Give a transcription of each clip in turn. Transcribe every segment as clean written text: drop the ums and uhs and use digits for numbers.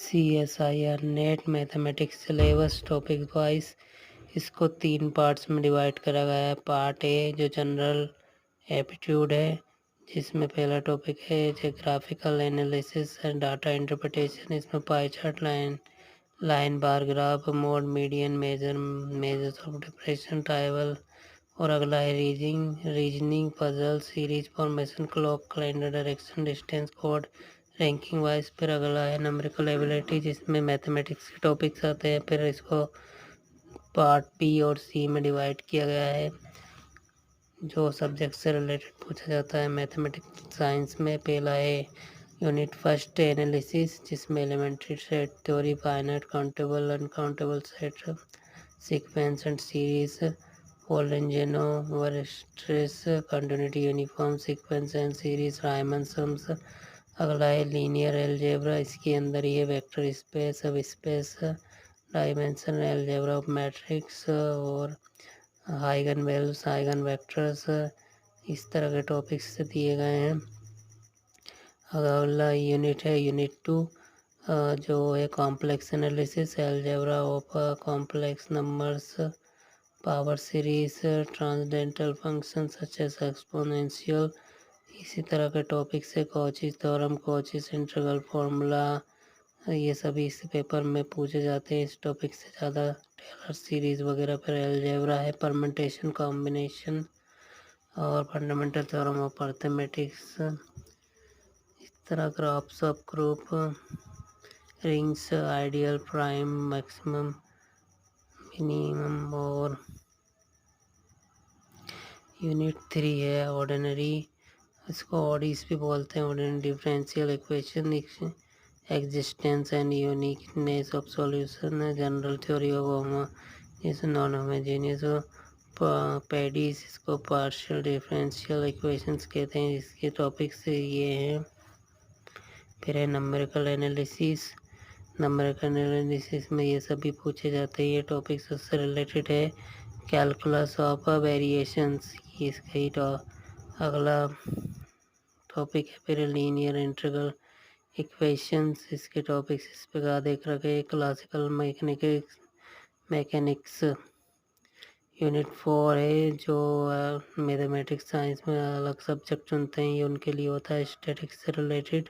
CSIR net mathematics syllabus topic wise इसको 3 parts में divide करा गया है। पार्ट ए जो जनरल एप्टीट्यूड है, जिसमें पहला टॉपिक है geographical analysis and data interpretation. इसमें pie chart, line bar graph, mode, median, measures of depression, ट्राइवल। और अगला है reasoning, puzzle, series formation, clock, calendar, direction, distance, code, ranking wise. फिर अगला है नंबरिकल एबिलिटी, जिसमें मैथमेटिक्स के टॉपिक्स आते हैं। फिर इसको पार्ट बी और सी में डिवाइड किया गया है, जो सब्जेक्ट से रिलेटेड पूछा जाता है मैथमेटिक्स साइंस में। पहला है यूनिट फर्स्ट एनालिसिस, जिसमें elementary set theory, finite, countable, uncountable set, sequence and series, Polynomial, Weierstrass, continuity, uniform sequence and series, Riemann sums. अगला है लीनियर एलजेब्रा, इसके अंदर ये vector space, subspace, dimensional algebra of matrix और eigenvalues, eigenvectors, इस तरह के topics दिए गए हैं। अगला यूनिट है यूनिट 2, जो है complex analysis, algebra of complex numbers, power series, transcendental function such as exponential. इसी तरह के टॉपिक से Cauchy's theorem, Cauchy's integral formula, ये सभी इस पेपर में पूछे जाते हैं। इस टॉपिक से ज़्यादा टेलर सीरीज वगैरह। फिर एलजेब्रा है परम्यूटेशन, कॉम्बिनेशन और फंडामेंटल थ्योरम ऑफ अर्थमेटिक्स। इस तरह graphs of group, rings, ideal, prime, maximum, minimum. और यूनिट 3 है ऑर्डिनरी, इसको ऑडीज भी बोलते हैं, ordinary differential equation, existence and uniqueness of solution, general theory of homogeneous, non homogeneous, paddies, इसको पार्शियल डिफरेंशियल इक्वेशंस कहते हैं। इसके टॉपिक्स ये हैं। फिर है नंबरिकल एनालिसिस, नंबरिकल एनालिसिस में ये सभी पूछे जाते हैं। ये टॉपिक्स उससे रिलेटेड है। कैलकुलस ऑफ वेरिएशंस, ये इसका ही अगला टॉपिक है। फिर लीनियर इंटीग्रल इक्वेशंस, इसके टॉपिक्स इस प्रकार देख रखे। क्लासिकल मैकेनिक्स यूनिट 4 है, जो मैथमेटिक्स साइंस में अलग सब्जेक्ट चुनते हैं, ये उनके लिए होता है स्टैटिक्स से रिलेटेड।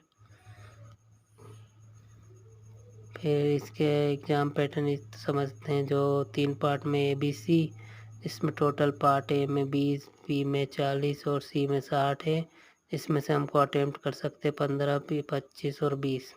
फिर इसके एग्ज़ाम पैटर्न समझते हैं, जो 3 पार्ट में ABC, इसमें टोटल पार्ट ए में 20, बी में 40 और सी में 60 है। इसमें से हमको अटेम्प्ट कर सकते हैं 15, 25 और 20।